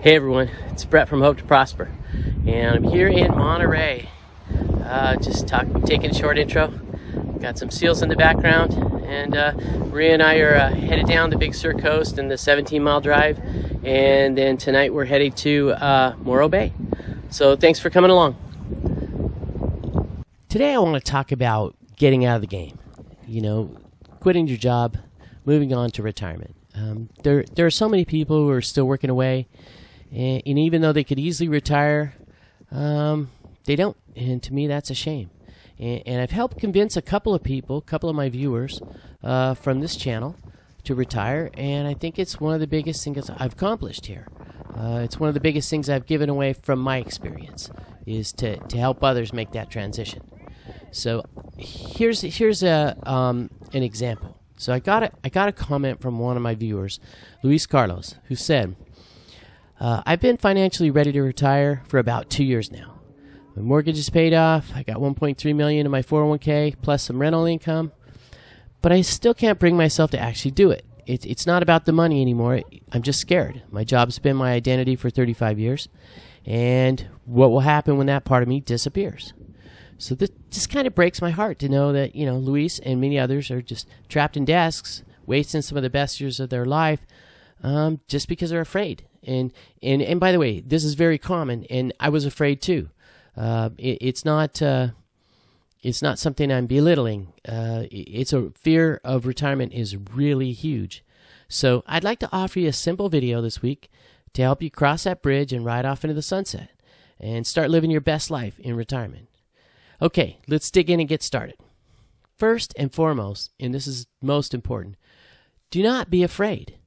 Hey everyone, it's Brett from Hope to Prosper, and I'm here in Monterey. Taking a short intro. Got some seals in the background, and Maria and I are headed down the Big Sur coast in the 17-mile drive, and then tonight we're heading to Morro Bay. So thanks for coming along. Today I want to talk about getting out of the game. Quitting your job, moving on to retirement. There are so many people who are still working away, and even though they could easily retire, they don't. And to me, that's a shame. And I've helped convince a couple of my viewers from this channel to retire, and I think it's one of the biggest things I've accomplished here. It's one of the biggest things I've given away from my experience, is to help others make that transition. So here's an example. So I got a comment from one of my viewers, Luis Carlos, who said, I've been financially ready to retire for about 2 years now. My mortgage is paid off. I got $1.3 million in my 401k plus some rental income, but I still can't bring myself to actually do it. It's not about the money anymore. I'm just scared. My job's been my identity for 35 years, and what will happen when that part of me disappears? So this kind of breaks my heart to know that, Luis and many others are just trapped in desks, wasting some of the best years of their life, just because they're afraid. And by the way, this is very common, and I was afraid too. It's not something I'm belittling. It's a fear of retirement is really huge. So I'd like to offer you a simple video this week to help you cross that bridge and ride off into the sunset and start living your best life in retirement. Okay, let's dig in and get started. First and foremost, and this is most important, do not be afraid.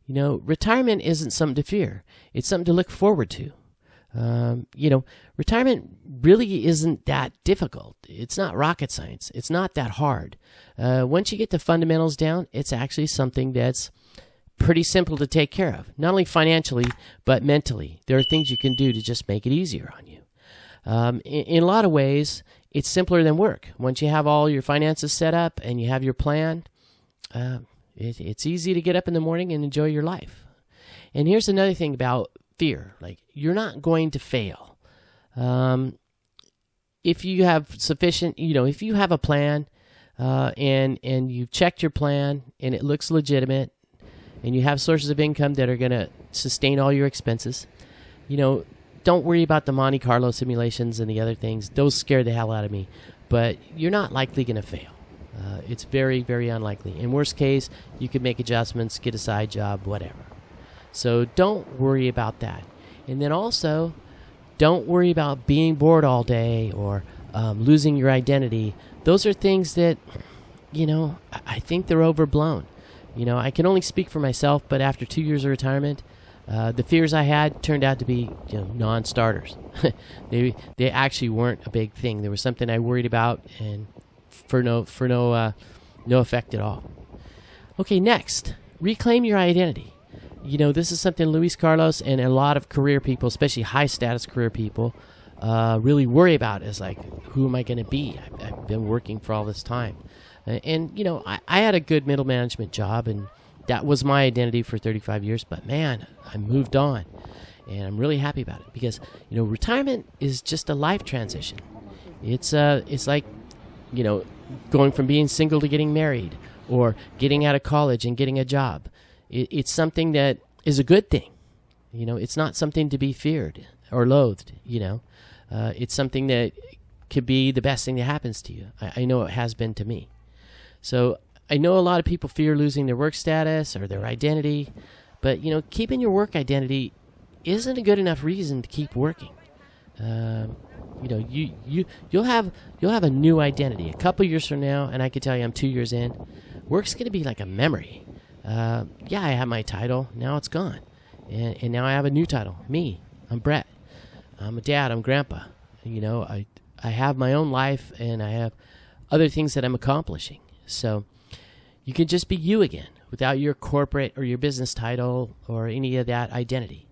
Retirement isn't something to fear. It's something to look forward to. Retirement really isn't that difficult. It's not rocket science. It's not that hard. Once you get the fundamentals down, it's actually something that's pretty simple to take care of. Not only financially, but mentally. There are things you can do to just make it easier on you. In a lot of ways, it's simpler than work. Once you have all your finances set up and you have your plan, it's easy to get up in the morning and enjoy your life. And here's another thing about fear. You're not going to fail. If you have sufficient, if you have a plan and you've checked your plan and it looks legitimate and you have sources of income that are going to sustain all your expenses, don't worry about the Monte Carlo simulations and the other things. Those scare the hell out of me. But you're not likely going to fail. It's very, very unlikely. In worst case, you could make adjustments, get a side job, whatever. So don't worry about that. And then also, don't worry about being bored all day or losing your identity. Those are things that, I think they're overblown. I can only speak for myself, but after 2 years of retirement, the fears I had turned out to be non-starters. They actually weren't a big thing. There was something I worried about, and for no effect at all. Okay, next, reclaim your identity. This is something Luis Carlos and a lot of career people, especially high-status career people, really worry about. Is who am I going to be? I've been working for all this time, and I had a good middle management job, and that was my identity for 35 years. But man, I moved on, and I'm really happy about it because retirement is just a life transition. It's like going from being single to getting married, or getting out of college and getting a job. It's something that is a good thing. It's not something to be feared or loathed. It's something that could be the best thing that happens to you. I know it has been to me. So I know a lot of people fear losing their work status or their identity, but keeping your work identity isn't a good enough reason to keep working. You'll have a new identity a couple years from now, and I can tell you I'm 2 years in. Work's going to be like a memory. I have my title. Now it's gone. And now I have a new title. Me. I'm Brett. I'm a dad. I'm grandpa. I have my own life, and I have other things that I'm accomplishing. So you can just be you again without your corporate or your business title or any of that identity.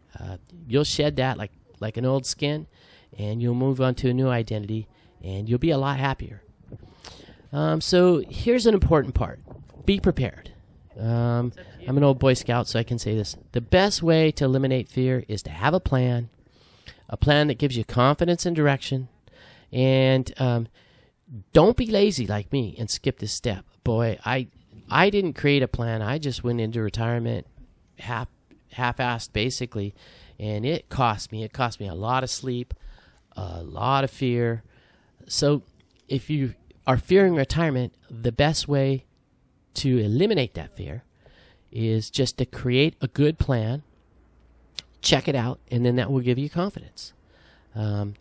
You'll shed that like an old skin, and you'll move on to a new identity, and you'll be a lot happier. So here's an important part. Be prepared. I'm an old Boy Scout, so I can say this. The best way to eliminate fear is to have a plan that gives you confidence and direction. And don't be lazy like me and skip this step. Boy, I didn't create a plan. I just went into retirement half-assed, basically, and it cost me. It cost me a lot of sleep, a lot of fear. So if you are fearing retirement, the best way to eliminate that fear is just to create a good plan, check it out, and then that will give you confidence. And,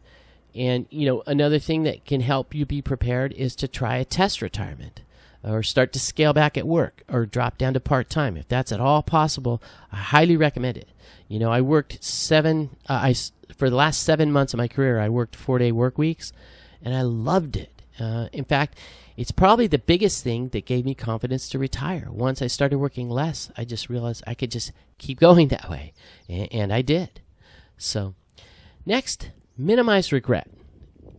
another thing that can help you be prepared is to try a test retirement or start to scale back at work or drop down to part-time. If that's at all possible, I highly recommend it. I worked for the last 7 months of my career, I worked 4-day work weeks, and I loved it. In fact, it's probably the biggest thing that gave me confidence to retire. Once I started working less, I just realized I could just keep going that way, and I did. So, next, minimize regret.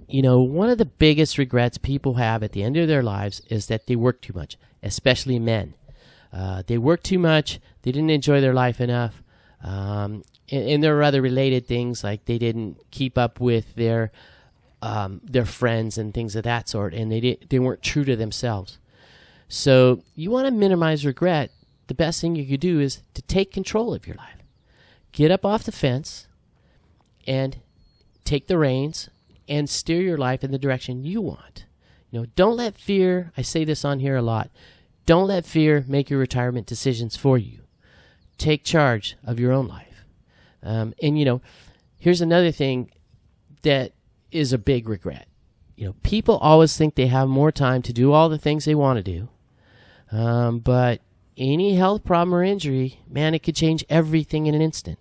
One of the biggest regrets people have at the end of their lives is that they work too much, especially men. They work too much, they didn't enjoy their life enough, and there are other related things like they didn't keep up with their friends and things of that sort, and they weren't true to themselves. So you want to minimize regret. The best thing you could do is to take control of your life. Get up off the fence and take the reins and steer your life in the direction you want. Don't let fear, I say this on here a lot, don't let fear make your retirement decisions for you. Take charge of your own life. And here's another thing that is a big regret. People always think they have more time to do all the things they want to do. But any health problem or injury, man, it could change everything in an instant.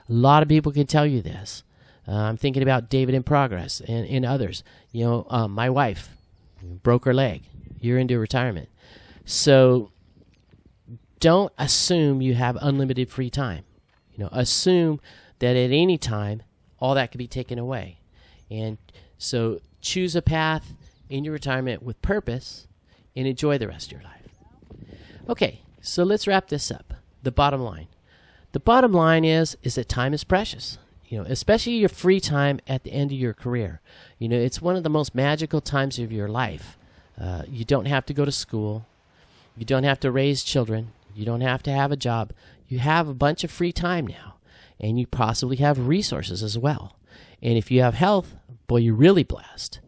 A lot of people can tell you this. I'm thinking about David in Progress and others. My wife broke her leg. You're into retirement. So don't assume you have unlimited free time. Assume that at any time, all that could be taken away. And so choose a path in your retirement with purpose and enjoy the rest of your life. Okay, so let's wrap this up. The bottom line. The bottom line is that time is precious. Especially your free time at the end of your career. It's one of the most magical times of your life. You don't have to go to school. You don't have to raise children. You don't have to have a job. You have a bunch of free time now, and you possibly have resources as well. And if you have health, boy, you're really blessed.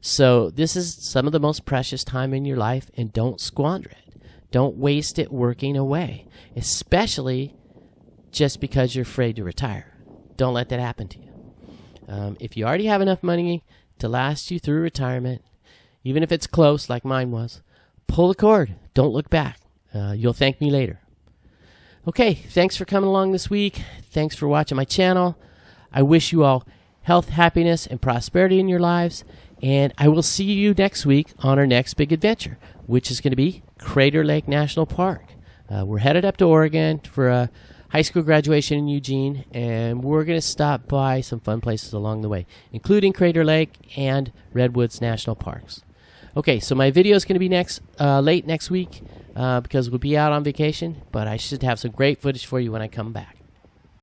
So this is some of the most precious time in your life, and don't squander it. Don't waste it working away, especially just because you're afraid to retire. Don't let that happen to you. If you already have enough money to last you through retirement, even if it's close like mine was, pull the cord. Don't look back. You'll thank me later. Okay, thanks for coming along this week. Thanks for watching my channel. I wish you all health, happiness, and prosperity in your lives. And I will see you next week on our next big adventure, which is going to be Crater Lake National Park. We're headed up to Oregon for a high school graduation in Eugene, and we're going to stop by some fun places along the way, including Crater Lake and Redwoods National Parks. Okay, so my video is going to be late next week because we'll be out on vacation, but I should have some great footage for you when I come back.